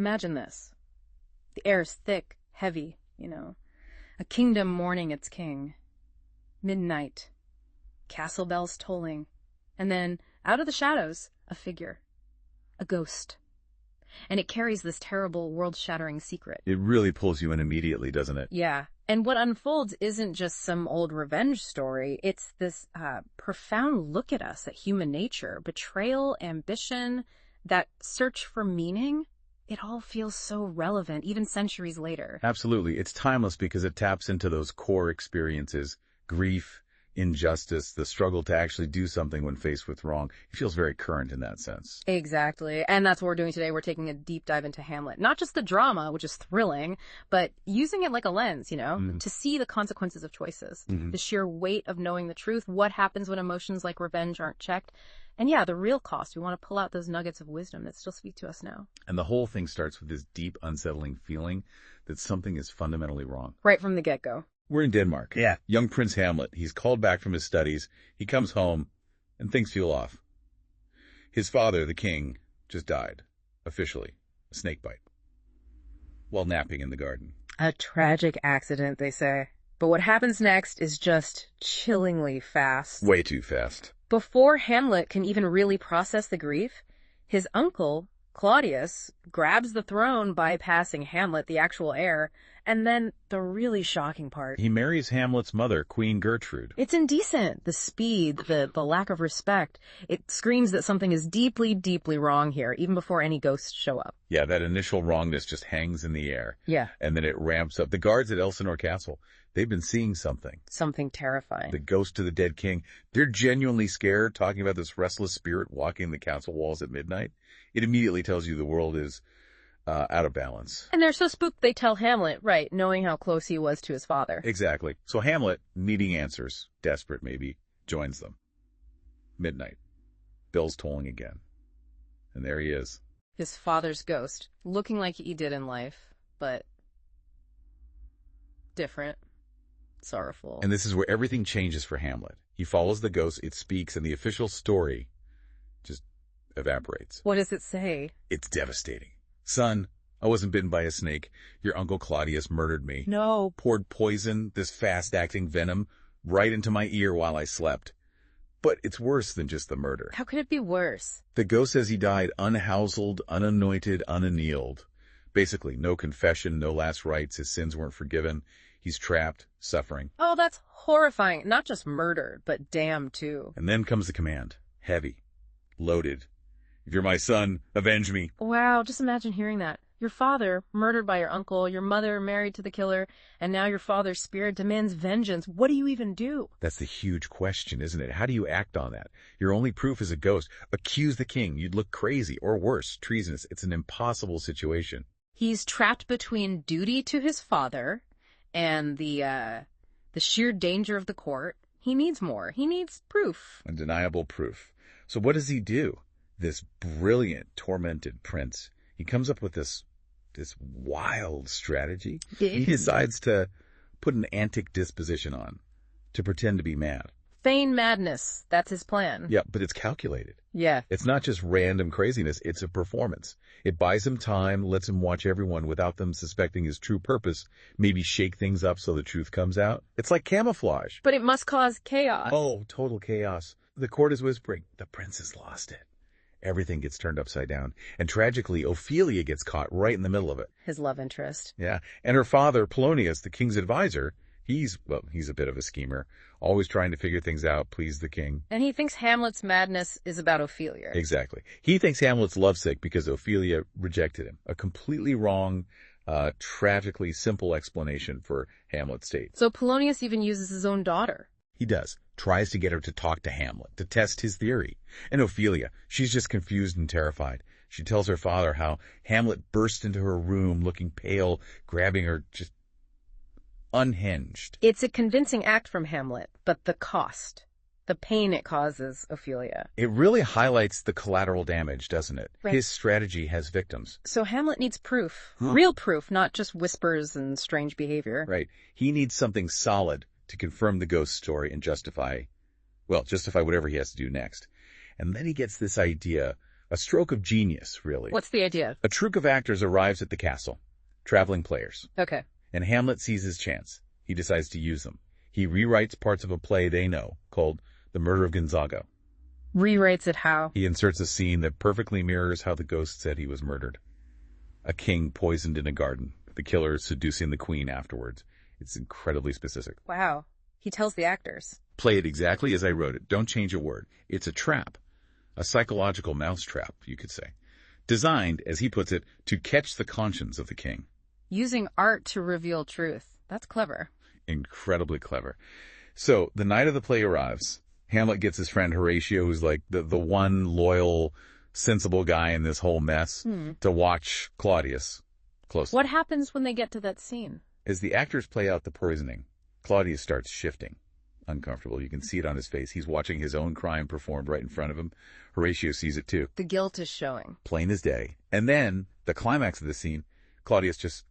Imagine this. The air is thick, heavy, a kingdom mourning its king. Midnight. Castle bells tolling. And then, out of the shadows, a figure. A ghost. And it carries this terrible, world-shattering secret. It really pulls you in immediately, doesn't it? Yeah. And what unfolds isn't just some old revenge story. It's this profound look at us, at human nature, betrayal, ambition, that search for meaning. It all feels so relevant, even centuries later. Absolutely. It's timeless because it taps into those core experiences, grief, injustice, the struggle to actually do something when faced with wrong. It feels very current in that sense. Exactly. And that's what we're doing today. We're taking a deep dive into Hamlet. Not just the drama, which is thrilling, but using it like a lens, to see the consequences of choices, the sheer weight of knowing the truth, what happens when emotions like revenge aren't checked. And yeah, the real cost. We want to pull out those nuggets of wisdom that still speak to us now. And the whole thing starts with this deep, unsettling feeling that something is fundamentally wrong. Right from the get-go. We're in Denmark. Yeah. Young Prince Hamlet. He's called back from his studies. He comes home, and things feel off. His father, the king, just died. Officially. A snake bite. While napping in the garden. A tragic accident, they say. But what happens next is just chillingly fast. Way too fast. Before Hamlet can even really process the grief, his uncle, Claudius, grabs the throne, bypassing Hamlet, the actual heir, and then the really shocking part. He marries Hamlet's mother, Queen Gertrude. It's indecent. The speed, the lack of respect. It screams that something is deeply, deeply wrong here, even before any ghosts show up. Yeah, that initial wrongness just hangs in the air. Yeah. And then it ramps up. The guards at Elsinore Castle, they've been seeing something. Something terrifying. The ghost of the dead king. They're genuinely scared, talking about this restless spirit walking the castle walls at midnight. It immediately tells you the world is out of balance. And they're so spooked they tell Hamlet, right, knowing how close he was to his father. Exactly. So Hamlet, needing answers, desperate maybe, joins them. Midnight. Bells tolling again. And there he is. His father's ghost, looking like he did in life, but different, sorrowful. And this is where everything changes for Hamlet. He follows the ghost, it speaks, and the official story just evaporates. What does it say? It's devastating. Son, I wasn't bitten by a snake. Your uncle Claudius murdered me. No. Poured poison, this fast-acting venom, right into my ear while I slept. But it's worse than just the murder. How could it be worse? The ghost says he died unhoused, unanointed, unannealed. Basically, no confession, no last rites, his sins weren't forgiven. He's trapped, suffering. Oh, that's horrifying. Not just murdered, but damned too. And then comes the command. Heavy. Loaded. If you're my son, avenge me. Wow, just imagine hearing that. Your father, murdered by your uncle, your mother, married to the killer, and now your father's spirit demands vengeance. What do you even do? That's the huge question, isn't it? How do you act on that? Your only proof is a ghost. Accuse the king. You'd look crazy, or worse, treasonous. It's an impossible situation. He's trapped between duty to his father and the sheer danger of the court. He needs more. He needs proof. Undeniable proof. So what does he do? This brilliant, tormented prince, he comes up with this wild strategy. He decides to put an antic disposition on, to pretend to be mad. Feign madness. That's his plan. Yeah, but it's calculated. Yeah. It's not just random craziness. It's a performance. It buys him time, lets him watch everyone without them suspecting his true purpose, maybe shake things up so the truth comes out. It's like camouflage. But it must cause chaos. Oh, total chaos. The court is whispering, the prince has lost it. Everything gets turned upside down. And tragically, Ophelia gets caught right in the middle of it. His love interest. Yeah. And her father, Polonius, the king's advisor, he's a bit of a schemer, always trying to figure things out, please the king. And he thinks Hamlet's madness is about Ophelia. Exactly. He thinks Hamlet's lovesick because Ophelia rejected him. A completely wrong, tragically simple explanation for Hamlet's state. So Polonius even uses his own daughter. He does. Tries to get her to talk to Hamlet, to test his theory. And Ophelia, she's just confused and terrified. She tells her father how Hamlet burst into her room looking pale, grabbing her, just unhinged. It's a convincing act from Hamlet, but the cost, the pain it causes Ophelia. It really highlights the collateral damage, doesn't it? Right. His strategy has victims. So Hamlet needs proof. Real proof, not just whispers and strange behavior. Right. He needs something solid to confirm the ghost story and justify whatever he has to do next. And then he gets this idea A stroke of genius, really. What's the idea? A troupe of actors arrives at the castle, traveling players. Okay. And Hamlet sees his chance. He decides to use them. He rewrites parts of a play they know, called The Murder of Gonzago. Rewrites it how? He inserts a scene that perfectly mirrors how the ghost said he was murdered. A king poisoned in a garden, the killer seducing the queen afterwards. It's incredibly specific. Wow. He tells the actors. Play it exactly as I wrote it. Don't change a word. It's a trap. A psychological mousetrap, you could say. Designed, as he puts it, to catch the conscience of the king. Using art to reveal truth. That's clever. Incredibly clever. So, the night of the play arrives. Hamlet gets his friend Horatio, who's like the one loyal, sensible guy in this whole mess, to watch Claudius closely. What happens when they get to that scene? As the actors play out the poisoning, Claudius starts shifting. Uncomfortable. You can see it on his face. He's watching his own crime performed right in front of him. Horatio sees it too. The guilt is showing. Plain as day. And then, the climax of the scene, Claudius just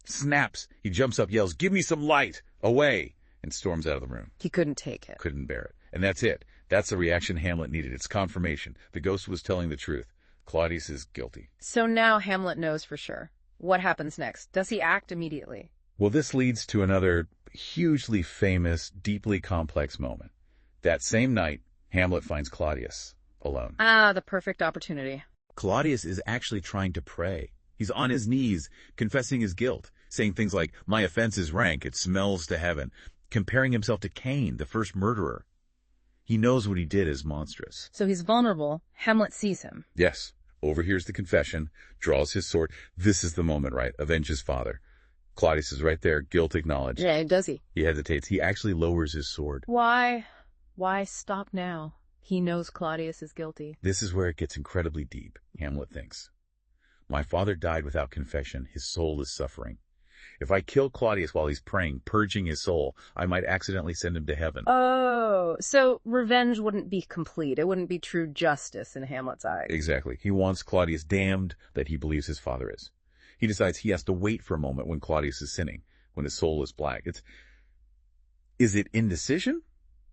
snaps. He jumps up, yells, "Give me some light! Away!" and storms out of the room. He couldn't take it. Couldn't bear it. And that's it. That's the reaction Hamlet needed. It's confirmation. The ghost was telling the truth. Claudius is guilty. So now Hamlet knows for sure. What happens next? Does he act immediately? Well, this leads to another hugely famous, deeply complex moment. That same night, Hamlet finds Claudius alone. Ah, the perfect opportunity. Claudius is actually trying to pray. He's on his knees, confessing his guilt, saying things like, "My offense is rank, it smells to heaven," comparing himself to Cain, the first murderer. He knows what he did is monstrous. So he's vulnerable. Hamlet sees him. Yes. Overhears the confession, draws his sword. This is the moment, right? Avenge his father. Claudius is right there, guilt acknowledged. Yeah, does he? He hesitates. He actually lowers his sword. Why? Why stop now? He knows Claudius is guilty. This is where it gets incredibly deep, Hamlet thinks. My father died without confession. His soul is suffering. If I kill Claudius while he's praying, purging his soul, I might accidentally send him to heaven. Oh, so revenge wouldn't be complete. It wouldn't be true justice in Hamlet's eyes. Exactly. He wants Claudius damned that he believes his father is. He decides he has to wait for a moment when Claudius is sinning, when his soul is black. Is it indecision?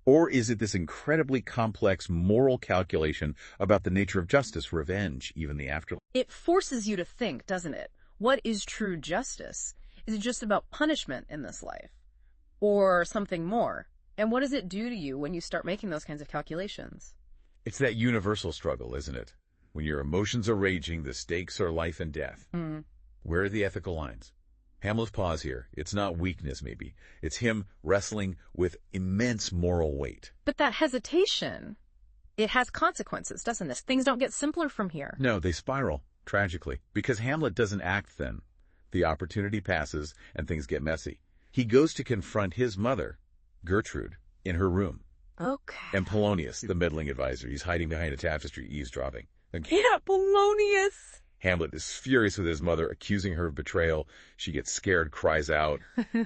Or is it this incredibly complex moral calculation about the nature of justice, revenge, even the afterlife? It forces you to think, doesn't it? What is true justice? Is it just about punishment in this life? Or something more? And what does it do to you when you start making those kinds of calculations? It's that universal struggle, isn't it? When your emotions are raging, the stakes are life and death. Where are the ethical lines? Hamlet's pause here. It's not weakness, maybe. It's him wrestling with immense moral weight. But that hesitation, it has consequences, doesn't it? Things don't get simpler from here. No, they spiral, tragically. Because Hamlet doesn't act then. The opportunity passes, and things get messy. He goes to confront his mother, Gertrude, in her room. Okay. And Polonius, the meddling advisor. He's hiding behind a tapestry, eavesdropping. Yeah, Polonius! Hamlet is furious with his mother, accusing her of betrayal. She gets scared, cries out.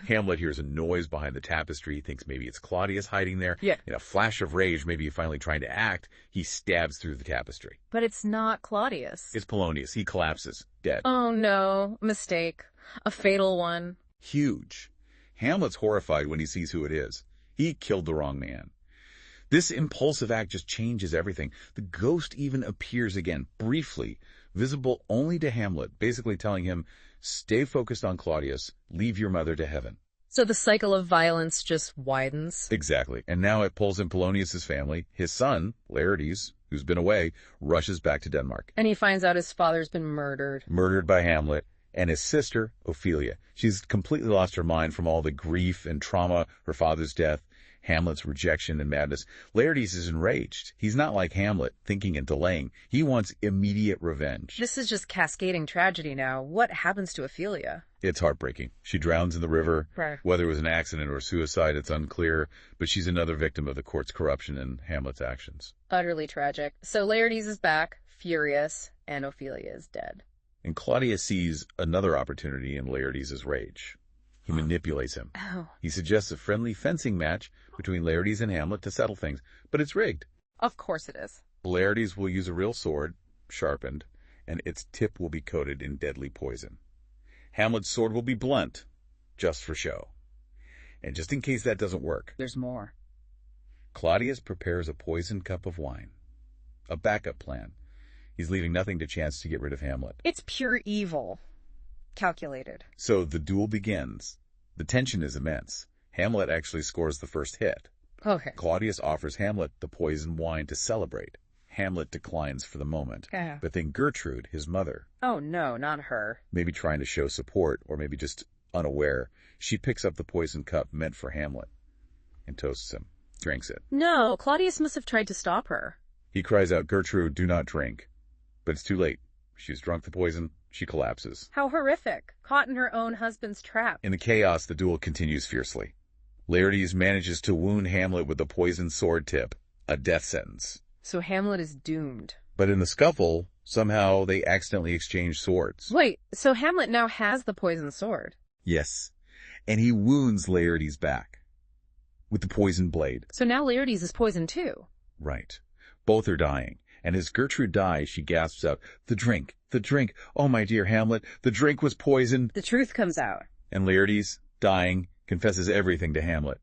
Hamlet hears a noise behind the tapestry. He thinks maybe it's Claudius hiding there. Yeah. In a flash of rage, maybe finally trying to act, he stabs through the tapestry. But it's not Claudius. It's Polonius. He collapses, dead. Oh no, mistake. A fatal one. Huge. Hamlet's horrified when he sees who it is. He killed the wrong man. This impulsive act just changes everything. The ghost even appears again, briefly, visible only to Hamlet, basically telling him, stay focused on Claudius, leave your mother to heaven. So the cycle of violence just widens? Exactly. And now it pulls in Polonius' family. His son, Laertes, who's been away, rushes back to Denmark. And he finds out his father's been murdered. Murdered by Hamlet. And his sister, Ophelia. She's completely lost her mind from all the grief and trauma, her father's death, Hamlet's rejection and madness. Laertes is enraged. He's not like Hamlet, thinking and delaying. He wants immediate revenge. This is just cascading tragedy now. What happens to Ophelia? It's heartbreaking. She drowns in the river. Right. Whether it was an accident or suicide, it's unclear, but she's another victim of the court's corruption and Hamlet's actions. Utterly tragic. So Laertes is back, furious, and Ophelia is dead. And Claudius sees another opportunity in Laertes' rage. He manipulates him. Oh. He suggests a friendly fencing match between Laertes and Hamlet to settle things, but it's rigged. Of course it is. Laertes will use a real sword, sharpened, and its tip will be coated in deadly poison. Hamlet's sword will be blunt, just for show. And just in case that doesn't work, There's more. Claudius prepares a poisoned cup of wine. A backup plan. He's leaving nothing to chance to get rid of Hamlet. It's pure evil. Calculated. So the duel begins. The tension is immense. Hamlet actually scores the first hit. Okay. Claudius offers Hamlet the poisoned wine to celebrate. Hamlet declines for the moment. But then Gertrude, his mother. Oh no, not her. Maybe trying to show support, or maybe just unaware, she picks up the poisoned cup meant for Hamlet and toasts him, drinks it. No, Claudius must have tried to stop her. He cries out, "Gertrude, do not drink." But it's too late. She's drunk the poison. She collapses. How horrific. Caught in her own husband's trap. In the chaos, the duel continues fiercely. Laertes manages to wound Hamlet with the poisoned sword tip, a death sentence. So Hamlet is doomed. But in the scuffle, somehow they accidentally exchange swords. Wait, so Hamlet now has the poisoned sword? Yes. And he wounds Laertes back with the poisoned blade. So now Laertes is poisoned too. Right. Both are dying. And as Gertrude dies, she gasps out, the drink, oh my dear Hamlet, the drink was poisoned." The truth comes out. And Laertes, dying, confesses everything to Hamlet.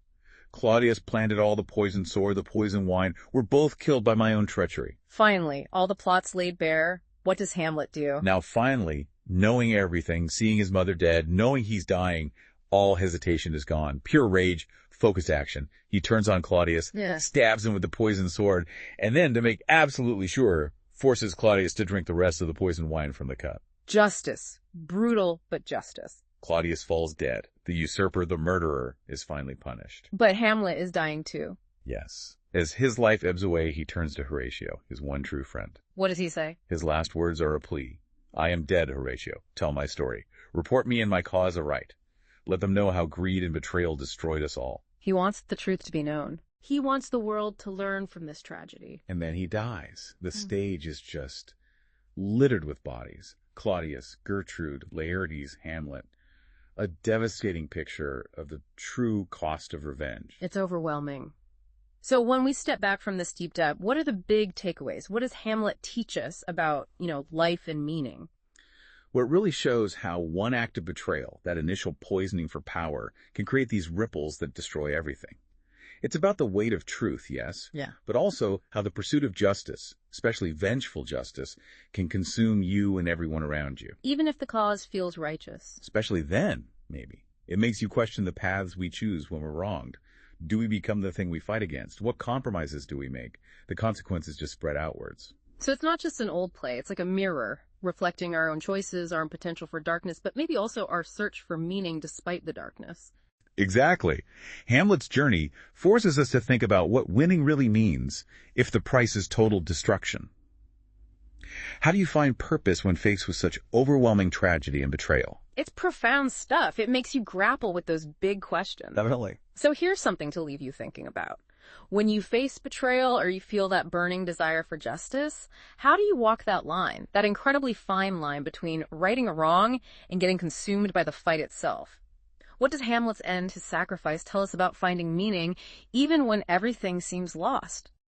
"Claudius planted all the poisoned sword, the poisoned wine, were both killed by my own treachery." Finally, all the plots laid bare. What does Hamlet do? Now finally, knowing everything, seeing his mother dead, knowing he's dying, all hesitation is gone. Pure rage, focused action. He turns on Claudius, stabs him with the poisoned sword, and then, to make absolutely sure, forces Claudius to drink the rest of the poisoned wine from the cup. Justice. Brutal, but justice. Claudius falls dead. The usurper, the murderer, is finally punished. But Hamlet is dying too. Yes. As his life ebbs away, he turns to Horatio, his one true friend. What does he say? His last words are a plea. "I am dead, Horatio. Tell my story. Report me and my cause aright. Let them know how greed and betrayal destroyed us all." He wants the truth to be known. He wants the world to learn from this tragedy. And then he dies. The stage is just littered with bodies. Claudius, Gertrude, Laertes, Hamlet. A devastating picture of the true cost of revenge. It's overwhelming. So when we step back from this deep dive, what are the big takeaways? What does Hamlet teach us about, life and meaning? Well, it really shows how one act of betrayal, that initial poisoning for power, can create these ripples that destroy everything. It's about the weight of truth, yes, but also how the pursuit of justice, especially vengeful justice, can consume you and everyone around you. Even if the cause feels righteous. Especially then, maybe. It makes you question the paths we choose when we're wronged. Do we become the thing we fight against? What compromises do we make? The consequences just spread outwards. So it's not just an old play, it's like a mirror, reflecting our own choices, our own potential for darkness, but maybe also our search for meaning despite the darkness. Exactly. Hamlet's journey forces us to think about what winning really means if the price is total destruction. How do you find purpose when faced with such overwhelming tragedy and betrayal? It's profound stuff. It makes you grapple with those big questions. Definitely. So here's something to leave you thinking about. When you face betrayal or you feel that burning desire for justice, how do you walk that line, that incredibly fine line between righting a wrong and getting consumed by the fight itself? What does Hamlet's end, his sacrifice, tell us about finding meaning even when everything seems lost?